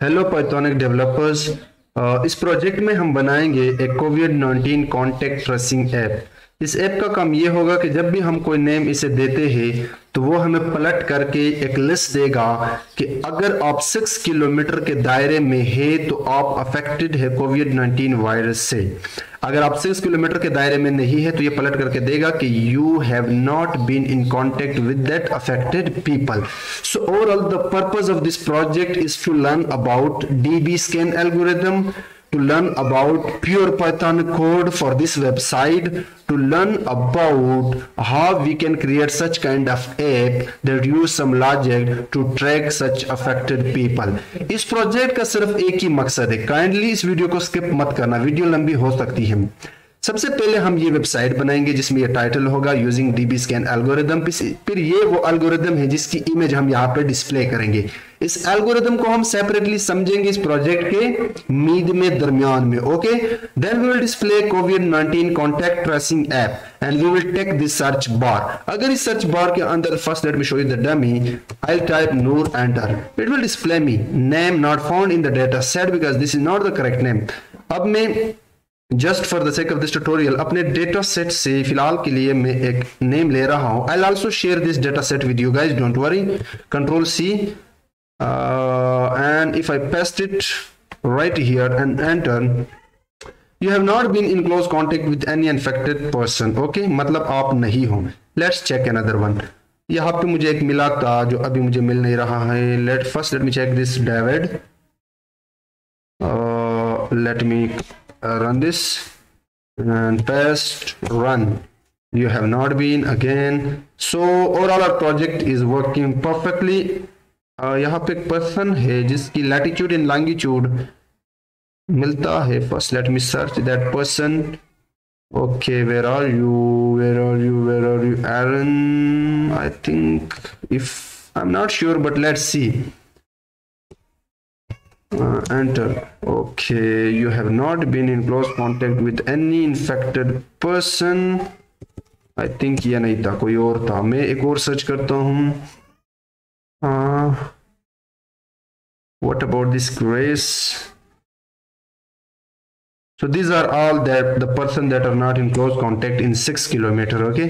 Hello pythonic developers. इस project में हम बनाएंगे एक कोविड-19 कॉन्टैक्ट ट्रेसिंग ऐप। इस ऐप का काम ये होगा कि जब भी हम कोई नेम इसे देते हैं तो वो हमें पलट करके एक लिस्ट देगा कि अगर आप 6 किलोमीटर के दायरे में है तो आप अफेक्टेड है कोविड-19 वायरस से। अगर आप 6 किलोमीटर के दायरे में नहीं है तो ये पलट करके देगा कि you have not been in contact with that affected people. So overall the purpose of this project is to learn about DBSCAN algorithm, to learn about pure Python code for this website, to learn about how we can create such kind of app that use some logic to track such affected people। इस project का सिर्फ एक ही मकसद है, kindly इस video को skip मत करना, वीडियो लंबी हो सकती है। सबसे पहले हम ये वेबसाइट बनाएंगे जिसमें ये टाइटल होगा यूजिंग DBSCAN एल्गोरिदम। फिर ये वो एल्गोरिदम है जिसकी इमेज हम यहाँ पे डिस्प्ले करेंगे। इस एल्गोरिदम को हम सेपरेटली समझेंगे इस प्रोजेक्ट के मीड में दरमियान में। Okay, then we will display कोविड-19 contact tracing app and we will take this search bar. अगर इस सर्च बार के अंदर first let me show you the dummy, I will type Noor enter, it will display me name not found in the data set because this is not the correct name. अब मैं just for the sake of this tutorial अपने data set से फिलहाल के लिए मैं एक name ले रहा हूं। I will also share this data set with you guys, don't worry. Control C and if I paste it right here and enter, you have not been in close contact with any infected person। okay, मतलब आप नहीं हो। let's check another one। यहाँ पे मुझे एक मिला था जो अभी मुझे मिल नहीं रहा है। let me check this David। let me run this and paste run। you have not been again। so overall our project is working perfectly। यहाँ पे एक पर्सन है जिसकी लैटिट्यूड एंड लॉन्गिट्यूड मिलता है। First let me search that person. Okay, where are you Aaron, I think, if I am not sure but let's see. Enter. Okay, you have not been in close contact with any infected person. I think ये नहीं था, कोई और था। मैं एक और search करता हूँ। what about this Grace? so these are all that the person that are not in close contact in 6 kilometer। okay,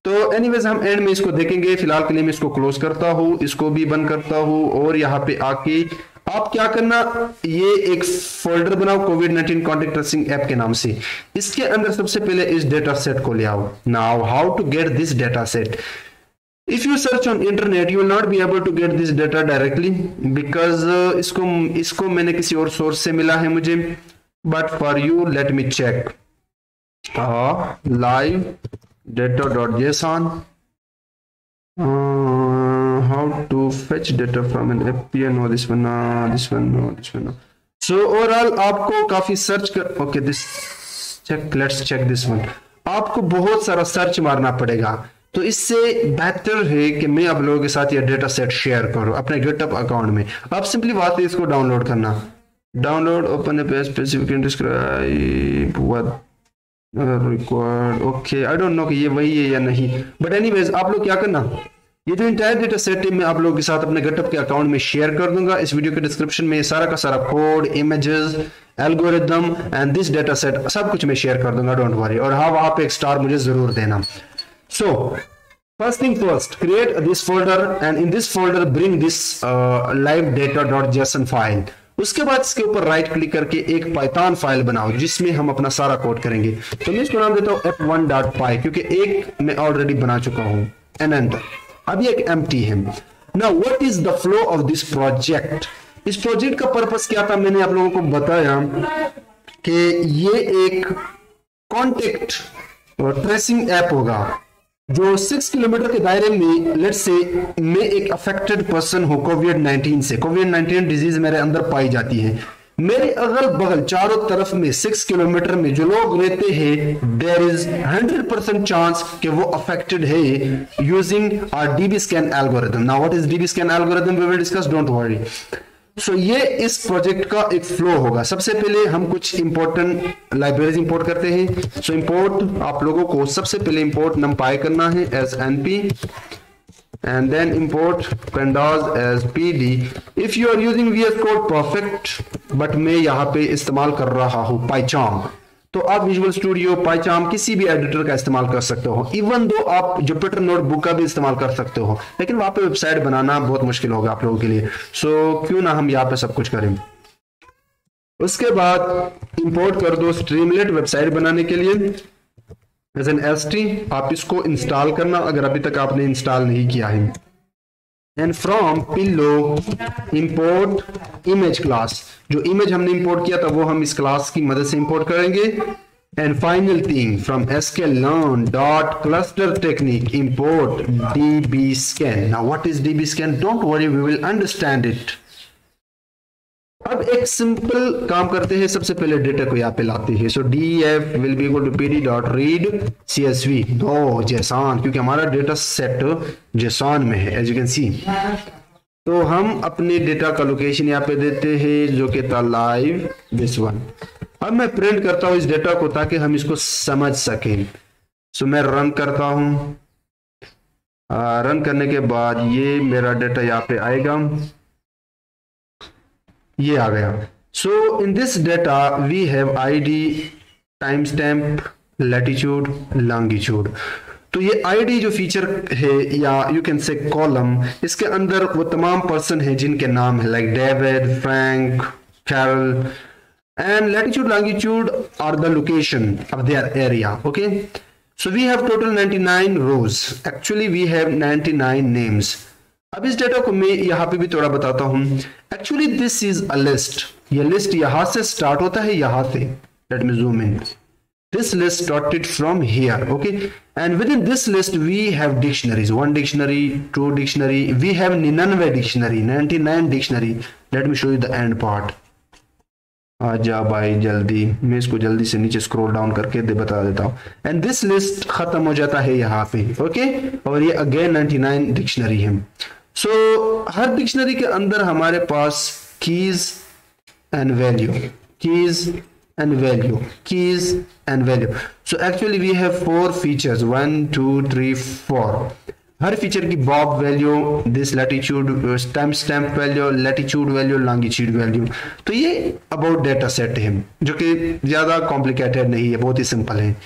तो एनीवेज हम एंड में इसको देखेंगे। फिलहाल के लिए मैं इसको क्लोज करता हूँ, इसको भी बंद करता हूँ और यहाँ पे आके आप क्या करना, ये एक फोल्डर बनाओ कोविड-19 कॉन्टैक्ट ट्रेसिंग ऐप के नाम से। इसके अंदर सबसे पहले इस डेटा सेट को ले आओ। Now how to get this data set? If you search on internet, you will not be able to get this data directly because इसको मैंने किसी और सोर्स से मिला है मुझे। But for you, let me check live data.json। how to fetch data from an API? no, this one no। so overall आपको काफी सर्च कर, okay, this check, let's check this one। आपको बहुत सारा सर्च मारना पड़ेगा, तो इससे बेहतर है कि मैं आप लोगों के साथ ये डेटा सेट शेयर करूं अपने गिटहब अकाउंट में। आप सिंपली बात है इसको डाउनलोड करना। Download open A page specific and describe what required. Okay, I don't know कि ये वही है या नहीं, बट एनीवेज आप लोग क्या करना, ये जो इंटायर डेटा सेट है मैं आप लोगों के साथ अपने गिटहब के अकाउंट में शेयर कर दूंगा। इस वीडियो के डिस्क्रिप्शन में सारा का सारा code, images, algorithm and this data set सब कुछ मैं शेयर कर दूंगा, डोंट वरी। और हाँ, वहां पे एक स्टार मुझे जरूर देना। So first thing first, create this folder and in this folder bring this live data.json file। उसके बाद इसके ऊपर राइट क्लिक करके एक पाइथन फाइल बनाओ जिसमें हम अपना सारा कोड करेंगे। तो मैं इसको नाम देता हूँ f1.py क्योंकि एक मैं ऑलरेडी बना चुका हूँ। And enter. अब ये एक एम्प्टी है। Now what is the flow of this project? इस प्रोजेक्ट का पर्पस क्या था मैंने आप लोगों को बताया कि ये एक कॉन्टेक्ट ट्रेसिंग ऐप होगा जो 6 किलोमीटर के दायरे में, लेट्स से मैं एक अफेक्टेड पर्सन हूं कोविड-19 से, कोविड-19 डिजीज मेरे अंदर पाई जाती है। मेरे अगल बगल चारों तरफ में 6 किलोमीटर में जो लोग रहते हैं, देयर इज 100% चांस कि वो अफेक्टेड है using our DBSCAN algorithm. Now what is DBSCAN algorithm we will discuss, don't worry. So ये इस प्रोजेक्ट का एक फ्लो होगा। सबसे पहले हम कुछ इंपॉर्टेंट लाइब्रेरीज इंपोर्ट करते हैं। सो इंपोर्ट, आप लोगों को सबसे पहले इंपोर्ट numpy करना है as np and then import pandas as pd. if you are using VS Code perfect, but मैं यहाँ पे इस्तेमाल कर रहा हूँ PyCharm, तो आप विजुअल स्टूडियो, PyCharm किसी भी एडिटर का इस्तेमाल कर सकते हो। इवन दो आप जुपिटर नोटबुक का भी इस्तेमाल कर सकते हो, लेकिन वहां पे वेबसाइट बनाना बहुत मुश्किल होगा आप लोगों के लिए। सो क्यों ना हम यहाँ पे सब कुछ करें। उसके बाद इंपोर्ट कर दो स्ट्रीमलेट वेबसाइट बनाने के लिए एज एन एसटी। आप इसको इंस्टॉल करना अगर अभी तक आपने इंस्टॉल नहीं किया है। And from pillow import image class, जो इमेज हमने इंपोर्ट किया था वो हम इस क्लास की मदद से इंपोर्ट करेंगे। And final thing from sklearn dot cluster technique import dbscan। Now what is dbscan? Don't worry, we will understand it. अब एक सिंपल काम करते हैं, सबसे पहले डेटा को यहाँ पे लाते हैं। So df will be equal to pd dot read csv। No JSON, क्योंकि हमारा डेटा सेट जेसन में है एज यू कैन सी। तो हम अपने डेटा का लोकेशन यहाँ पे देते हैं जो कि था लाइव दिस वन। अब मैं प्रिंट करता हूँ इस डेटा को ताकि हम इसको समझ सकें। सो मैं रन करता हूँ। रन करने के बाद ये मेरा डेटा यहाँ पे आएगा, ये आ गया। So in this data we have ID, time stamp, latitude, longitude. तो ये आईडी जो फीचर है या यू कैन से कॉलम, इसके अंदर वो तमाम पर्सन है जिनके नाम है like David, Frank, Carol. And latitude, longitude are the location of their area. Okay, so we have total 99 rows, actually we have 99 names. अब इस डेटा को मैं यहाँ पे भी थोड़ा बताता हूँ। Actually this is a list. ये लिस्ट यहाँ से स्टार्ट होता है, यहाँ से। Let me zoom in. This list started from here, okay, and within this list we have dictionaries, 1 dictionary, 2 dictionary, we have 99 dictionary, 99 dictionary. Let me show you the end part. आजा भाई जल्दी, मैं इसको जल्दी से नीचे scroll down करके बता देता हूँ। एंड दिस लिस्ट खत्म हो जाता है यहाँ पे, ओके, और ये अगेन 99 डिक्शनरी है। सो हर डिक्शनरी के अंदर हमारे पास keys and value, keys and value, keys and value. So actually we have 4 features, 1 2 3 4। हर फीचर की बॉब value, this latitude, time stamp value, latitude value, longitude value. तो ये अबाउट डेटा सेट है जो कि ज्यादा कॉम्प्लिकेटेड नहीं है, बहुत ही सिंपल है।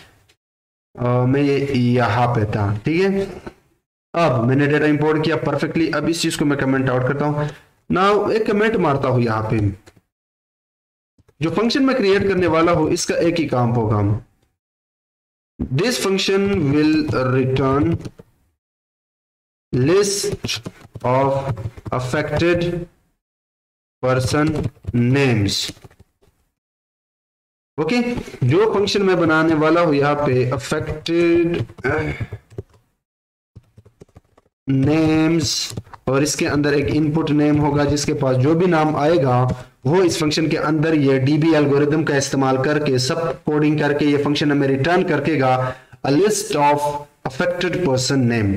मैं ये यहाँ पे था, ठीक है। अब मैंने डेटा इंपोर्ट किया परफेक्टली। अब इस चीज को मैं कमेंट आउट करता हूं। नाउ एक कमेंट मारता हूं यहाँ पे। जो फंक्शन मैं क्रिएट करने वाला हूं इसका एक ही काम होगा, this function will return list of affected person names. Okay, जो फंक्शन मैं बनाने वाला हूं यहाँ पे अफेक्टेड नेम्स, और इसके अंदर एक इनपुट नेम होगा जिसके पास जो भी नाम आएगा वो इस फंक्शन के अंदर ये डीबी एल्गोरिथम का इस्तेमाल करके सब कोडिंग करके ये फंक्शन हमें रिटर्न करकेगा a list of affected person name.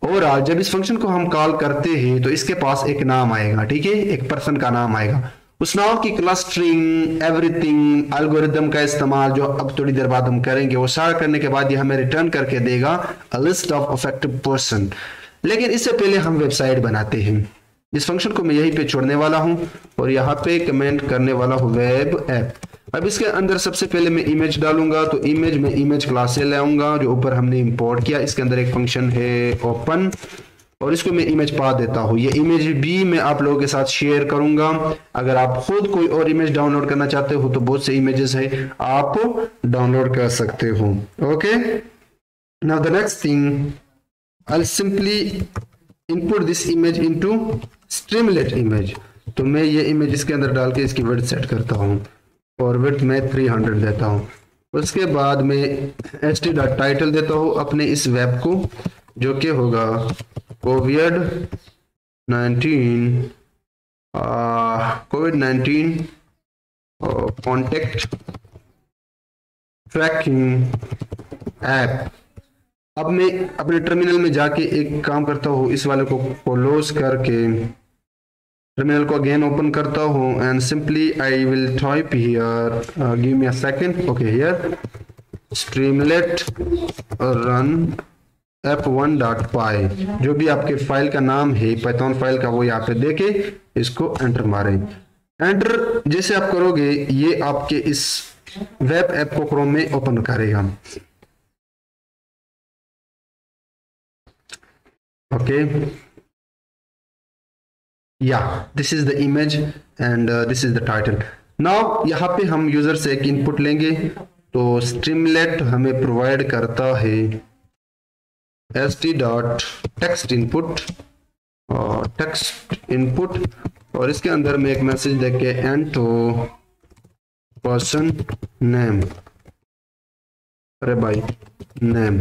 और आज जब इस फंक्शन को हम कॉल करते हैं तो इसके पास एक नाम आएगा, ठीक है, एक पर्सन का नाम आएगा। उस नाम की क्लस्टरिंग, एवरीथिंग, एल्गोरिथम का इस्तेमाल जो अब थोड़ी देर बाद हम करेंगे, वो सारा करने के बाद ये हमें रिटर्न करके देगा अ लिस्ट ऑफ अफेक्टेड पर्सन। लेकिन इससे पहले हम वेबसाइट बनाते हैं। इस फंक्शन को मैं यहीं पे छोड़ने वाला हूं और यहाँ पे कमेंट करने वाला हूं वेब ऐप। अब इसके अंदर सबसे पहले मैं इमेज डालूंगा, तो इमेज में इमेज क्लास से लाऊंगा जो ऊपर हमने इंपोर्ट किया। इसके अंदर एक फंक्शन है ओपन और इसको मैं इमेज पा देता हूँ। ये इमेज भी मैं आप लोगों के साथ शेयर करूंगा। अगर आप खुद कोई और इमेज डाउनलोड करना चाहते हो तो बहुत से इमेजेस है, आप डाउनलोड कर सकते हो। Okay, now the next thing, I'll simply input this image into Streamlit image। तो मैं ये इमेज इसके अंदर डाल के इसकी विड्थ सेट करता हूँ और विड्थ मैं 300 देता हूँ। उसके बाद मैं ht.title देता हूँ अपने इस वेब को, जो कि होगा COVID-19 कॉन्टेक्ट ट्रैकिंग ऐप। अब मैं अपने टर्मिनल में जाके एक काम करता हूँ, इस वाले को क्लोज करके टर्मिनल को अगेन ओपन करता हूँ and simply I will type here, give me a second, okay, here Streamlit run f1.py, जो भी आपके फाइल का नाम है पाइथन फाइल का, वो यहाँ पे देके इसको एंटर मारें। एंटर जैसे आप करोगे ये आपके इस वेब ऐप को क्रोम में ओपन करेगा। ओके, या this is the image and this is the title. Now यहाँ पे हम यूजर से एक इनपुट लेंगे, तो स्ट्रीमलेट हमें प्रोवाइड करता है st.text input और टेक्स्ट इनपुट, और इसके अंदर में एक मैसेज देके एंटो पर्सन नेम, अरे भाई नेम।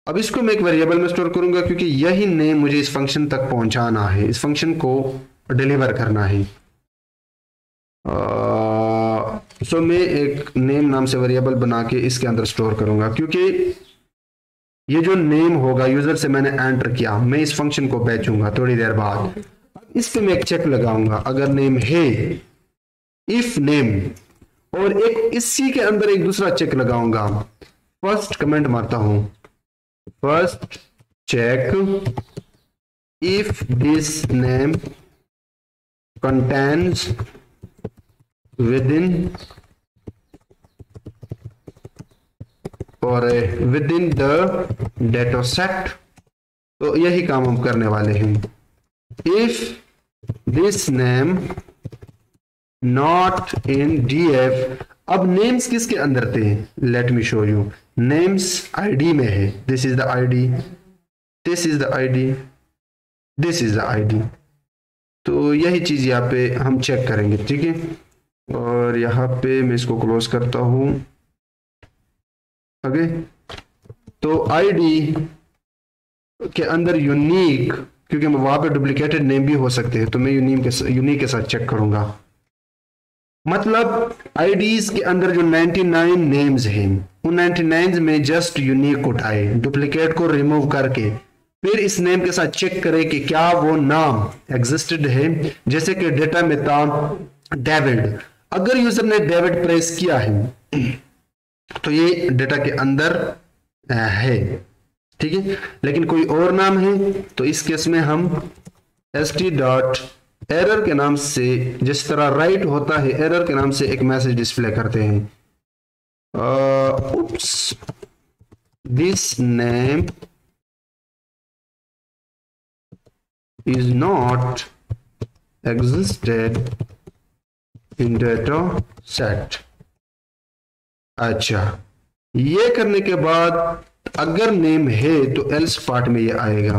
अब इसको मैं एक वेरिएबल में स्टोर करूंगा क्योंकि यही नेम मुझे इस फंक्शन तक पहुंचाना है, इस फंक्शन को डिलीवर करना है। सो मैं एक नेम नाम से वेरिएबल बना के इसके अंदर स्टोर करूंगा, क्योंकि ये जो नेम होगा यूजर से मैंने एंटर किया, मैं इस फंक्शन को भेजूंगा थोड़ी देर बाद। इस पे मैं एक चेक लगाऊंगा, अगर नेम है इफ नेम, और एक इसी के अंदर एक दूसरा चेक लगाऊंगा। फर्स्ट कमेंट मारता हूं, first check if this name contains within or with in the data set. तो यही काम हम करने वाले हैं। If this name not in df, अब नेम्स किसके अंदर थे, let me show you. Names ID में है, this is the ID, this is the ID, this is the ID. तो यही चीज यहाँ पे हम चेक करेंगे, ठीक है। और यहाँ पे मैं इसको क्लोज करता हूं। ओके, तो आईडी के अंदर यूनिक, क्योंकि वहां पे डुप्लीकेटेड नेम भी हो सकते हैं, तो मैं यूनिक के साथ चेक करूंगा। मतलब आईडीज के अंदर जो 99 नेम्स हैं, उन 99 में जस्ट यूनिक उठाए, डुप्लीकेट को रिमूव करके फिर इस नेम के साथ चेक करें कि क्या वो नाम एग्जिस्टेड है। जैसे कि डेटा में था डेविड, अगर यूजर ने डेविड प्रेस किया है तो ये डेटा के अंदर है, ठीक है। लेकिन कोई और नाम है तो इस केस में हम st.error के नाम से, जिस तरह राइट होता है एरर के नाम से एक मैसेज डिस्प्ले करते हैं। oops, this name is not existed in data set। अच्छा, ये करने के बाद अगर नेम है तो एल्स पार्ट में ये आएगा,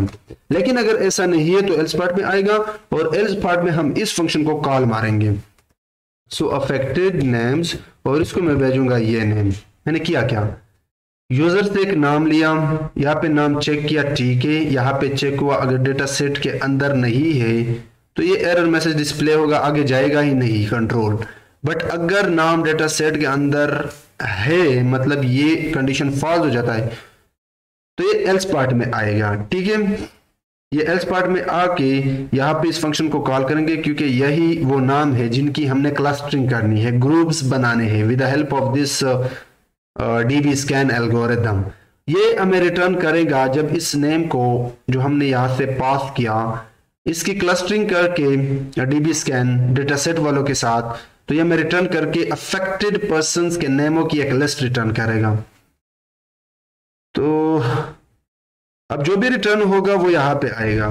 लेकिन अगर ऐसा नहीं है तो एल्स पार्ट में आएगा, और एल्स पार्ट में हम इस फंक्शन को कॉल मारेंगे। सो अफेक्टेड नेम्स, और इसको मैं भेजूंगा ये नेम। मैंने किया क्या, यूजर से एक नाम लिया, यहाँ पे नाम चेक किया, ठीक है, यहाँ पे चेक हुआ, अगर डेटा सेट के अंदर नहीं है तो ये एरर मैसेज डिस्प्ले होगा, आगे जाएगा ही नहीं कंट्रोल। बट अगर नाम डेटा सेट के अंदर है, मतलब ये कंडीशन फॉल्स हो जाता है, तो ये एल्स पार्ट में आएगा, ठीक है। ये एल्स पार्ट में आके यहाँ पे इस फंक्शन को कॉल करेंगे, क्योंकि यही वो नाम है जिनकी हमने क्लस्टरिंग करनी है, ग्रुप्स बनाने हैं with the help of this dbScan algorithm. ये हमें रिटर्न करेगा जब इस नेम को जो हमने यहाँ से पास किया, इसकी क्लस्टरिंग करके dbScan डेटा सेट वालों के साथ, तो ये हमें रिटर्न करके अफेक्टेड पर्संस के नेमों की एक लिस्ट रिटर्न करेगा। तो अब जो भी रिटर्न होगा वो यहाँ पे आएगा,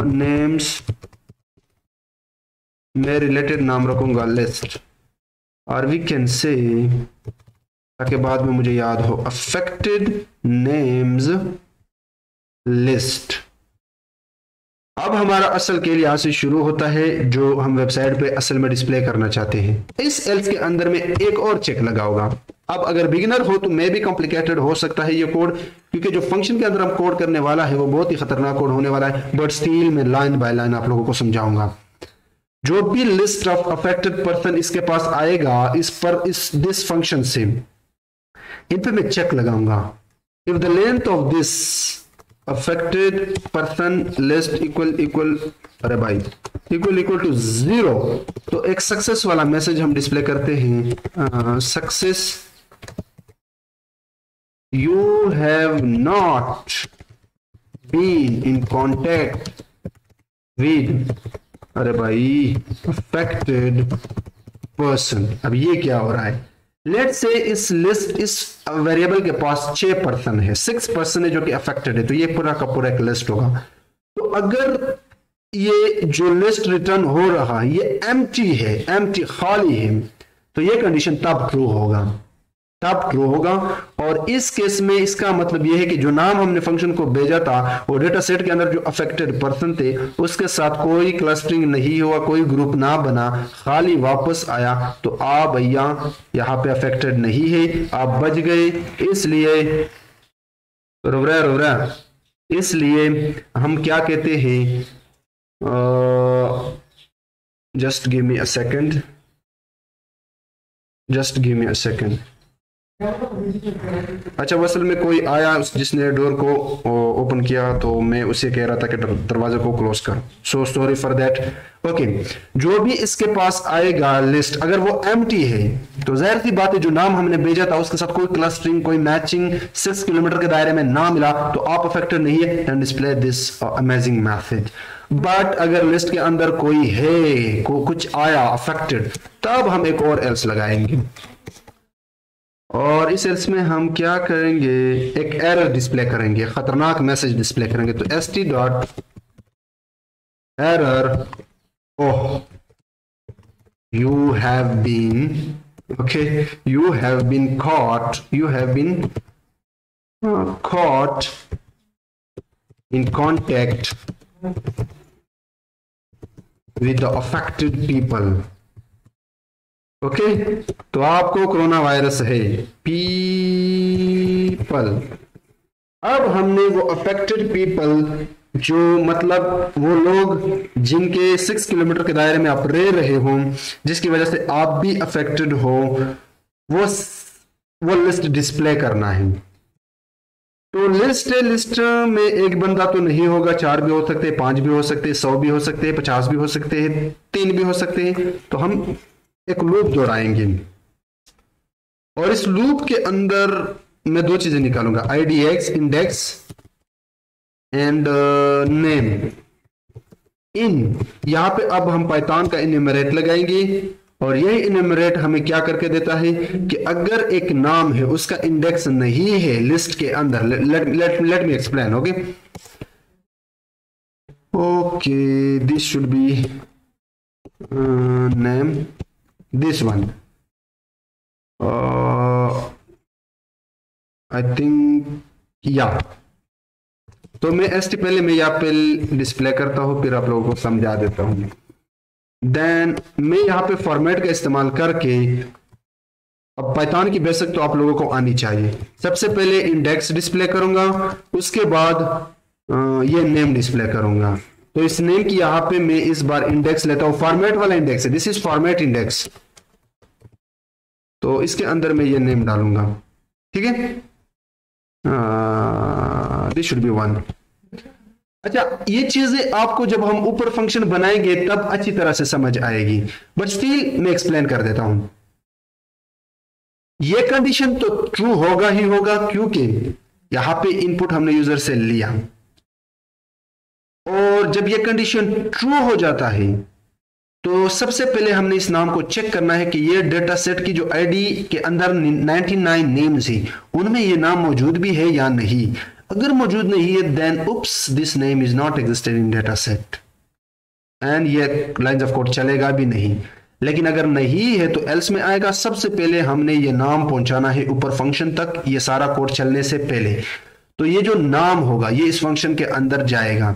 नेम्स मैं रिलेटेड नाम रखूंगा लिस्ट, और वी कैन से, ताकि बाद में मुझे याद हो, अफेक्टेड नेम्स लिस्ट। अब हमारा असल केस यहां से शुरू होता है, जो हम वेबसाइट पे असल में डिस्प्ले करना चाहते हैं। इस एल्स के अंदर में एक और चेक लगा होगा। अब अगर बिगिनर हो तो मे भी कॉम्प्लिकेटेड हो सकता है ये कोड, क्योंकि जो फंक्शन के अंदर हम कोड करने वाला है वो बहुत ही खतरनाक कोड होने वाला है, बट स्टिल मैं लाइन बाय लाइन आप लोगों को समझाऊंगा। जो भी लिस्ट ऑफ अफेक्टेड पर्सन इसके पास आएगा, दिस फंक्शन से, इन पे मैं चेक लगाऊंगा। If the length of this affected person list equal अरे भाई इक्वल टू 0, तो एक सक्सेस वाला मैसेज हम डिस्प्ले करते हैं, success you have not been in contact with, अरे भाई, affected person। अब ये क्या हो रहा है? लेट से इस लिस्ट, इस वेरिएबल के पास 6 पर्सन है, 6 पर्सन है जो कि अफेक्टेड है, तो ये पूरा का पूरा एक लिस्ट होगा। तो अगर ये जो लिस्ट रिटर्न हो रहा है ये एम्प्टी है, एम्प्टी, खाली है, तो ये कंडीशन तब ट्रू होगा, तब ट्रू होगा। और इस केस में इसका मतलब यह है कि जो नाम हमने फंक्शन को भेजा था वो डेटा सेट के अंदर जो अफेक्टेड पर्सन थे उसके साथ कोई क्लस्टरिंग नहीं हुआ, कोई ग्रुप ना बना, खाली वापस आया। तो आप भैया यहाँ पे अफेक्टेड नहीं है, आप बच गए। इसलिए रुक रहा, इसलिए हम क्या कहते हैं, just give me a second, just give me a second. अच्छा, वो असल में कोई आया जिसने डोर को ओपन किया, तो मैं उसे कह रहा था कि दरवाजे को क्लोज कर। So sorry for that. Okay, जो भी इसके पास आएगा लिस्ट, अगर वो एम्प्टी है तो जाहिर सी बात है जो नाम हमने भेजा था उसके साथ कोई क्लस्टरिंग, कोई मैचिंग 6 किलोमीटर के दायरे में ना मिला, तो आप अफेक्टेड नहीं है। And display this amazing message. But अगर लिस्ट के अंदर कोई है, कुछ आया अफेक्टेड, तब हम एक और एल्स लगाएंगे। और इस एल्स में हम क्या करेंगे, एक एरर डिस्प्ले करेंगे, खतरनाक मैसेज डिस्प्ले करेंगे। तो st dot error, oh you have been, okay, you have been caught, you have been caught in contact with the affected people. Okay, तो आपको कोरोना वायरस है, पीपल। अब हमने वो अफेक्टेड पीपल, जो मतलब वो लोग जिनके 6 किलोमीटर के दायरे में आप रह रहे हो, जिसकी वजह से आप भी अफेक्टेड हो, वो लिस्ट डिस्प्ले करना है। तो लिस्ट में एक बंदा तो नहीं होगा, 4 भी हो सकते हैं, 5 भी हो सकते हैं, 100 भी हो सकते हैं, 50 भी हो सकते हैं, 3 भी हो सकते हैं। तो हम एक लूप दोहराएंगे और इस लूप के अंदर मैं 2 चीजें निकालूंगा, IDX इंडेक्स एंड नेम। इन यहां पे अब हम पाइथन का इन्यूमरेट लगाएंगे और यही इन्यूमरेट हमें क्या करके देता है कि अगर एक नाम है उसका इंडेक्स नहीं है लिस्ट के अंदर, let me explain. Okay okay, this should be name, this one, I think, yeah। तो मैं st पहले मैं यहाँ पे डिस्प्ले करता हूँ, फिर आप लोगों को समझा देता हूँ। देन मैं यहाँ पे फॉर्मेट का इस्तेमाल करके, अब पाइथन की बेसिक तो आप लोगों को आनी चाहिए। सबसे पहले इंडेक्स डिस्प्ले करूंगा, उसके बाद ये नेम डिस्प्ले करूंगा। तो इस नेम की यहाँ पे मैं इस बार इंडेक्स लेता हूँ, फॉर्मेट वाला इंडेक्स है, दिस इज फॉर्मेट इंडेक्स। तो इसके अंदर मैं ये नेम डालूंगा, ठीक है, दिस शुड बी 1। अच्छा, ये चीजें आपको जब हम ऊपर फंक्शन बनाएंगे तब अच्छी तरह से समझ आएगी, बट स्टिल मैं एक्सप्लेन कर देता हूं। ये कंडीशन तो ट्रू होगा ही होगा, क्योंकि यहां पे इनपुट हमने यूजर से लिया, और जब ये कंडीशन ट्रू हो जाता है तो सबसे पहले हमने इस नाम को चेक करना है कि ये डेटा सेट की जो आईडी के अंदर 99 नेम्स ही, उनमें ये नाम मौजूद भी है या नहीं। अगर मौजूद नहीं है then oops, this name is not existed in data set, and ये लाइंस ऑफ कोड चलेगा भी नहीं। लेकिन अगर नहीं है तो एल्स में आएगा। सबसे पहले हमने ये नाम पहुंचाना है ऊपर फंक्शन तक, ये सारा कोड चलने से पहले। तो ये जो नाम होगा ये इस फंक्शन के अंदर जाएगा,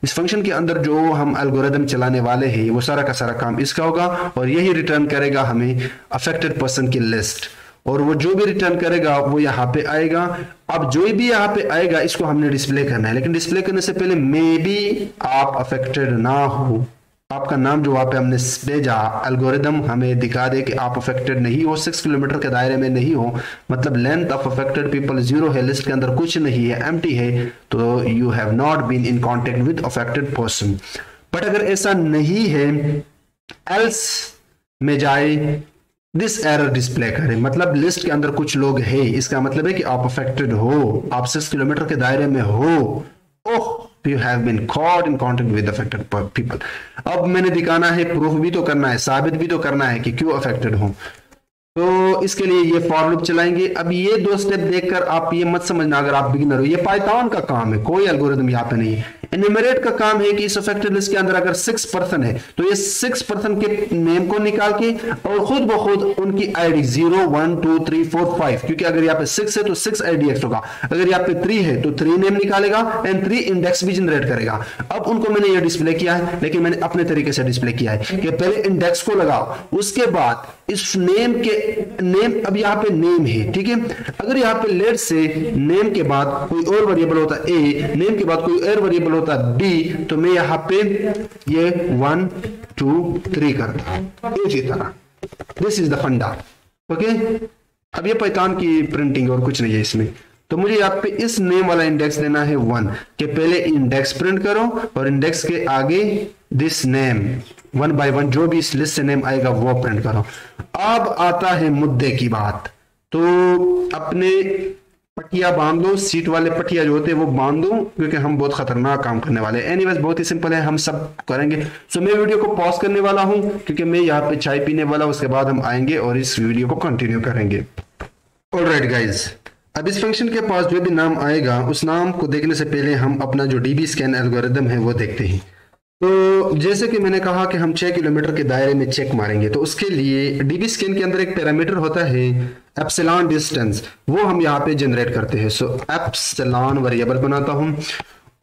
इस फंक्शन के अंदर जो हम एल्गोरिदम चलाने वाले हैं वो सारा का सारा काम इसका होगा, और यही रिटर्न करेगा हमें अफेक्टेड पर्सन की लिस्ट, और वो जो भी रिटर्न करेगा वो यहाँ पे आएगा। अब जो भी यहाँ पे आएगा इसको हमने डिस्प्ले करना है, लेकिन डिस्प्ले करने से पहले मे बी आप अफेक्टेड ना हो, आपका नाम जो वहां पे हमने भेजा एल्गोरिदम हमें दिखा दे कि आप अफेक्टेड नहीं हो, 6 किलोमीटर के दायरे में नहीं हो, मतलब लेंथ ऑफ अफेक्टेड पीपल 0 है, लिस्ट के अंदर कुछ नहीं है, एम्प्टी है, तो you have not been in contact with affected person. But अगर ऐसा नहीं है, एल्स में जाए दिस एरर डिस्प्ले करे, मतलब लिस्ट के अंदर कुछ लोग हैं, इसका मतलब है कि आप अफेक्टेड हो, आप 6 किलोमीटर के दायरे में हो। Oh, you have been caught in contact with affected people. अब मैंने दिखाना है, प्रूफ भी तो करना है, साबित भी तो करना है कि क्यों अफेक्टेड हो। तो इसके लिए ये फॉर लूप चलाएंगे। अब ये 2 स्टेप देखकर आप ये मत समझना अगर आप बिगिनर हो, ये पाइथन का काम है, कोई एल्गोरिथम यहाँ पे नहीं है। एन्यूमरेट का काम है कि इस अफेक्टेड लिस्ट के अंदर अगर 6 पर्सन है तो ये 6 पर्सन के नेम को निकाल के और खुद ब खुद उनकी आईडी 0 1 2 3 4 5, क्योंकि अगर यहाँ पे 6 है तो 6 आईडी एक्स होगा, अगर यहाँ पे 3 है तो 3 नेम निकालेगा एंड 3 इंडेक्स भी जनरेट करेगा। अब उनको मैंने ये डिस्प्ले किया है, लेकिन मैंने अपने तरीके से डिस्प्ले किया है कि पहले इंडेक्स को लगाओ, उसके बाद इस नेम के नेम, अब यहाँ पे नेम है, ठीक है। अगर यहाँ पे लेट से नेम के बाद कोई और वेरिएबल होता है ए, नेम के बाद कोई और वेरिएबल होता है बी, तो मैं यहाँ पे ये 1 2 3 करता इसी तरह। दिस इज द फंडा, ओके। अब ये पाइथन की प्रिंटिंग और कुछ नहीं है इसमें। तो मुझे यहाँ पे इस नेम वाला इंडेक्स देना है 1, कि पहले इंडेक्स प्रिंट करो और इंडेक्स के आगे दिस नेम 1 by 1 जो भी इस लिस्ट से नेम आएगा वो प्रिंट करो। अब आता है मुद्दे की बात, तो अपने पटिया बांध दो, सीट वाले पटिया जो होते हैं वो बांध दो, क्योंकि हम बहुत खतरनाक काम करने वाले हैं। एनीवेज बहुत ही सिंपल है, हम सब करेंगे। सो मैं वीडियो को पॉज करने वाला हूं क्योंकि मैं यहाँ पे चाय पीने वाला हूं, उसके बाद हम आएंगे और इस वीडियो को कंटिन्यू करेंगे। ऑलराइट गाइज, अब इस फंक्शन के पास जो भी नाम आएगा उस नाम को देखने से पहले हम अपना जो डीबी स्कैन एल्गोरिथम है वो देखते हैं। तो जैसे कि मैंने कहा कि हम 6 किलोमीटर के दायरे में चेक मारेंगे, तो उसके लिए डीबी स्कैन के अंदर एक पैरामीटर होता है एप्सिलॉन डिस्टेंस, वो हम यहाँ पे जनरेट करते हैं। सो एप्सिलॉन वेरिएबल बनाता हूँ,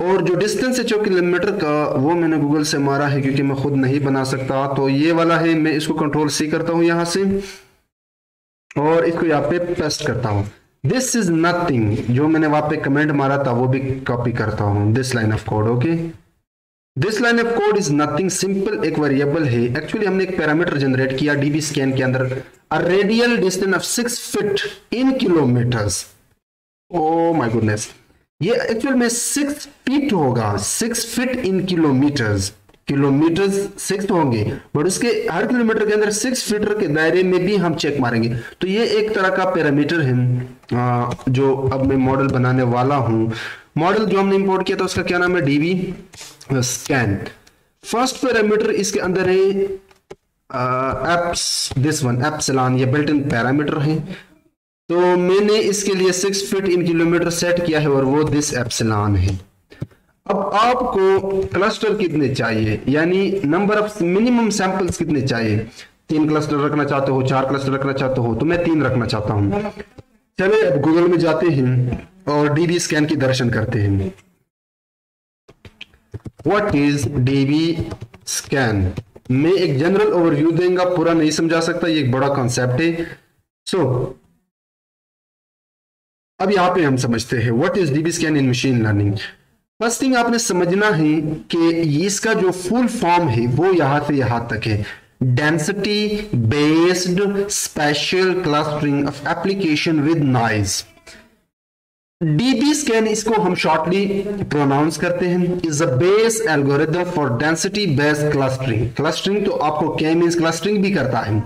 और जो डिस्टेंस है 6 किलोमीटर का वो मैंने गूगल से मारा है क्योंकि मैं खुद नहीं बना सकता। तो ये वाला है, मैं इसको कंट्रोल सी करता हूँ यहाँ से और इसको यहाँ पे पेस्ट करता हूँ। दिस इज नथिंग, जो मैंने वहां पे कमेंट मारा था वो भी कॉपी करता हूँ, this line of code, okay. This line of code is nothing, simple एक वेरिएबल है। एक्चुअली हमने एक पैरामीटर जनरेट किया डीबी स्कैन के अंदर, अ radial distance of 6 feet in kilometres. Oh my goodness, ये एक्चुअल में 6 फीट होगा, 6 फीट इन किलोमीटर्स, किलोमीटर्स 6 होंगे, बट उसके हर किलोमीटर के अंदर 6 फीट के दायरे में भी हम चेक मारेंगे। तो ये एक तरह का पैरामीटर है जो अब मैं मॉडल बनाने वाला हूं। मॉडल जो हमने इंपोर्ट किया था उसका क्या नाम है, डीबी स्कैन। फर्स्ट पैरामीटर इसके अंदर है एप्स, दिस वन एप्सिलॉन, ये बिल्ट इन पैरामीटर है। तो मैंने इसके लिए 6 फीट इन किलोमीटर सेट किया है और वो दिस एप्सिलॉन है। अब आपको क्लस्टर कितने चाहिए, यानी नंबर ऑफ मिनिमम सैंपल्स कितने चाहिए। 3 क्लस्टर रखना चाहते हो, 4 क्लस्टर रखना चाहते हो, तो मैं 3 रखना चाहता हूं। चलिए अब गूगल में जाते हैं और डीबी स्कैन की दर्शन करते हैं। व्हाट इज डीबी स्कैन, मैं एक जनरल ओवरव्यू देंगे, पूरा नहीं समझा सकता, ये एक बड़ा कॉन्सेप्ट है। सो अब यहां पे हम समझते हैं what is dB scan in machine learning. First thing आपने समझना है कि इसका जो फुल फॉर्म है वो यहां से यहां तक है, density based special clustering of application with noise. DB scan, इसको हम शॉर्टली प्रोनाउंस करते हैं, is a base algorithm for density based clustering. Clustering तो आपको क्या मींस क्लस्टरिंग भी करता है,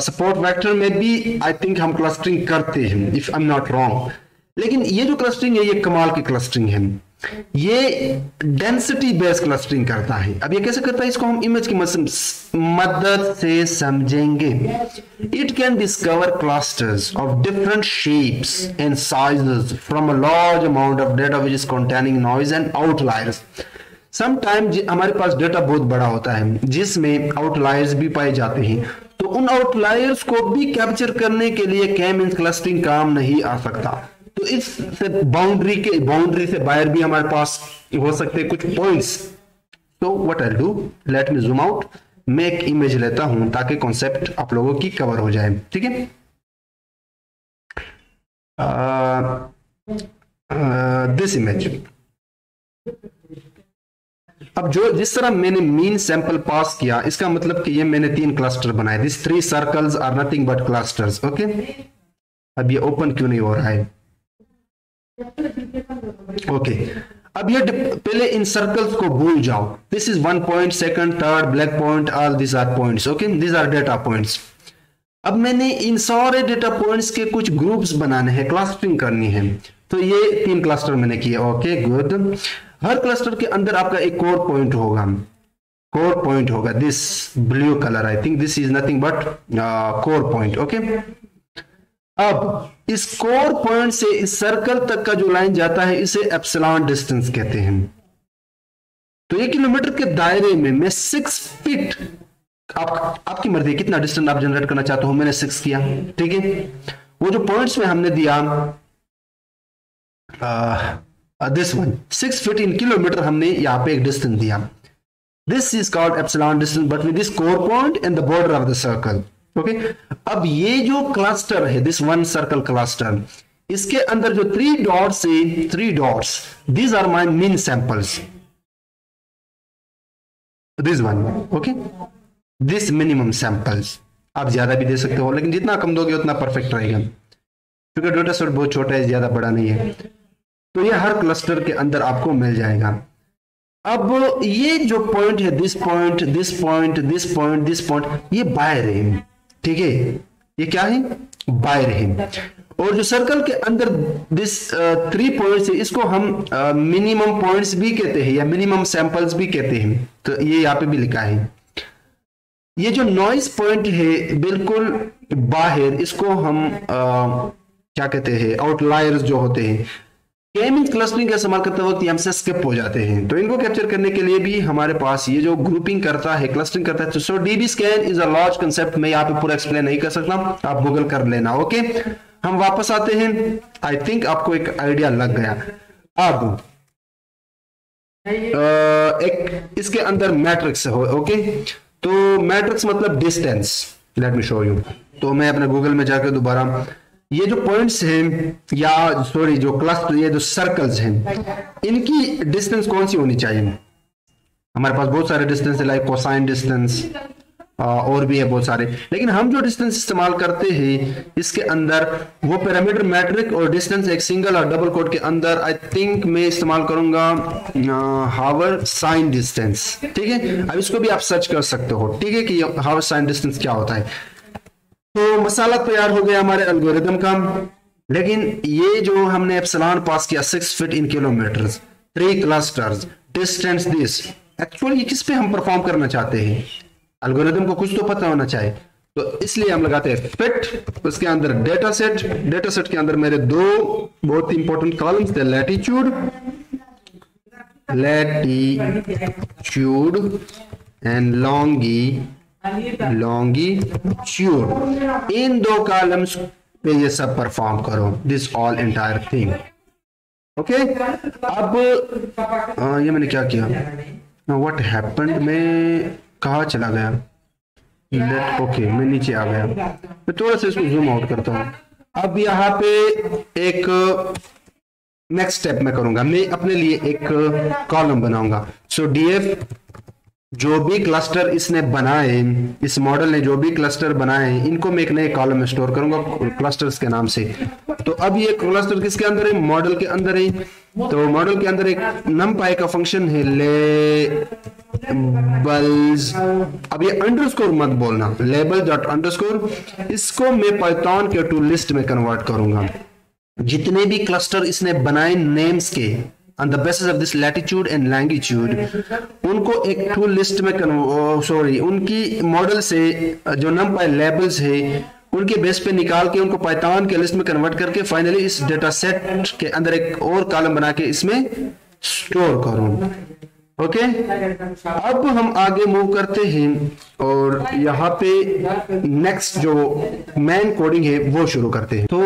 सपोर्ट वेक्टर में भी आई थिंक हम क्लस्टरिंग करते हैं if I am not wrong. लेकिन ये जो क्लस्टरिंग है ये कमाल की क्लस्टरिंग है, ये डेंसिटी बेस्ड क्लस्टरिंग करता है। अब ये कैसे करता है, इसको हम इमेज की मदद से समझेंगे। It can discover clusters of different shapes and sizes from a large amount of data which is containing noise and outliers. Sometimes हमारे पास डेटा बहुत बड़ा होता है जिसमें आउटलायर्स भी पाए जाते हैं, तो उन आउटलायर्स को भी कैप्चर करने के लिए के-मींस क्लस्टरिंग काम नहीं आ सकता। तो इस बाउंड्री से बाहर भी हमारे पास हो सकते हैं कुछ पॉइंट्स। तो what I do, late me zoom out, मैं एक इमेज लेता हूं ताकि कॉन्सेप्ट आप लोगों की कवर हो जाए, ठीक है। दिस इमेज, अब जो जिस तरह मैंने मीन सैंपल पास किया, इसका मतलब कि ये मैंने 3 क्लस्टर बनाए, this 3 circles are nothing but clusters, okay. अब ये ओपन क्यों नहीं हो रहा है, ओके। अब ये पहले इन सर्कल्स को भूल जाओ, this is 1 point, second, third, black point, all this are points, okay, this are data points. अब मैंने इन सारे डेटा पॉइंट्स के कुछ ग्रुप्स बनाने हैं, क्लस्टरिंग करनी है। तो ये 3 क्लस्टर मैंने किए। Okay good. हर क्लस्टर के अंदर आपका एक कोर पॉइंट होगा, कोर पॉइंट होगा this blue colour, I think this is nothing but core point. Okay, अब इस कोर पॉइंट से इस सर्कल तक का जो लाइन जाता है इसे एप्सिलॉन डिस्टेंस कहते हैं। तो 1 किलोमीटर के दायरे में मैं 6 फीट, आपकी मर्जी है कितना डिस्टेंस आप जनरेट करना चाहते हो, मैंने 6 किया, ठीक है। वो जो पॉइंट्स में हमने दिया this one 6 feet in kilometre, हमने यहां पे एक डिस्टेंस दिया। This is called epsilon distance but with this core point and the border of the circle. Okay, अब ये जो क्लस्टर है, दिस वन सर्कल क्लस्टर, इसके अंदर जो 3 डॉट्स है, 3 dots, these are my mean samples, this one. Okay, this minimum samples, आप ज्यादा भी दे सकते हो लेकिन जितना कम दोगे उतना परफेक्ट रहेगा, क्योंकि डेटा सेट बहुत छोटा है, ज्यादा बड़ा नहीं है। तो ये हर क्लस्टर के अंदर आपको मिल जाएगा। अब ये जो पॉइंट है, this point, this point, this point, this point, ये बाहर है, ठीक है, ये क्या है, बाहर है। और जो सर्कल के अंदर दिस 3 पॉइंट्स है, इसको हम मिनिमम पॉइंट्स भी कहते हैं या मिनिमम सैंपल्स भी कहते हैं। तो ये यहाँ पे भी लिखा है। ये जो नॉइज पॉइंट है बिल्कुल बाहर, इसको हम क्या कहते हैं, आउटलायर्स जो होते हैं। K-मींस क्लस्टरिंग का इस्तेमाल करते वक्त हमसे स्किप हो जाते हैं, तो इनको कैप्चर करने के लिए भी हमारे पास ये जो ग्रुपिंग करता है, क्लस्टरिंग करता है। तो so DB scan is a large concept, मैं यहाँ पे पूरा एक्सप्लेन नहीं कर सकता, आप गूगल कर लेना। ओके, हम वापस आते हैं। आई थिंक आपको एक आइडिया लग गया। अब एक इसके अंदर मैट्रिक्स हो। ओके, तो मैट्रिक्स मतलब distance, late me show you. तो मैं अपने गूगल में जाकर दोबारा ये जो पॉइंट्स हैं या सॉरी जो क्लस्टर, ये जो सर्कल्स हैं, इनकी डिस्टेंस कौन सी होनी चाहिए। हमारे पास बहुत सारे डिस्टेंस है, लाइक कोसाइन डिस्टेंस और भी है बहुत सारे, लेकिन हम जो डिस्टेंस इस्तेमाल करते हैं इसके अंदर वो पैरामीटर मैट्रिक और डिस्टेंस एक सिंगल और डबल कोट के अंदर आई थिंक मैं इस्तेमाल करूंगा हावर साइन डिस्टेंस, ठीक है। अब इसको भी आप सर्च कर सकते हो, ठीक है, कि हावर साइन डिस्टेंस क्या होता है। तो मसाला तैयार हो गया हमारे एल्गोरिदम का, लेकिन ये जो हमने एप्सिलॉन पास किया 6 feet in kilometre, 3 clusters, distance this, actually ये किस पे हम परफॉर्म करना चाहते हैं, एल्गोरिदम को कुछ तो पता होना चाहिए। तो इसलिए हम लगाते हैं फिट, उसके अंदर डेटा सेट, डेटा सेट के अंदर मेरे 2 बहुत इंपॉर्टेंट कॉलम्स थे, latitude and longitude, in 2 columns पे ये सब परफॉर्म करो, this all entire thing. Okay, अब ये मैंने क्या किया, व्हाट हैपेंड, मैं कहा चला गया, ओके मैं नीचे आ गया, मैं थोड़ा सा इसको जूम आउट करता हूँ। अब यहाँ पे एक नेक्स्ट स्टेप मैं करूंगा, मैं अपने लिए एक कॉलम बनाऊंगा। सो डीएफ जो भी क्लस्टर इसने बनाए, इस मॉडल ने जो भी क्लस्टर बनाए, इनको मैं एक नए कॉलम में स्टोर करूंगा क्लस्टर्स के नाम से। तो अब ये क्लस्टर किसके अंदर है, मॉडल के अंदर है। तो मॉडल के अंदर एक numpy का फंक्शन है लेबल्स, अब ये अंडरस्कोर मत बोलना, लेबल डॉट अंडरस्कोर, इसको मैं पाइथन के टू लिस्ट में कन्वर्ट करूंगा। जितने भी क्लस्टर इसने बनाए नेम्स के on the basis of this latitude and longitude, उनको एक टू लिस्ट में उनकी मॉडल से जो numpy लेबल्स है उनके बेस पे निकाल के उनको पाइथन के लिस्ट में कन्वर्ट करके फाइनली इस डेटा सेट के अंदर एक और कॉलम बना के इसमें स्टोर करूं। ओके, अब हम आगे मूव करते हैं और यहाँ पे नेक्स्ट जो मेन कोडिंग है वो शुरू करते हैं। तो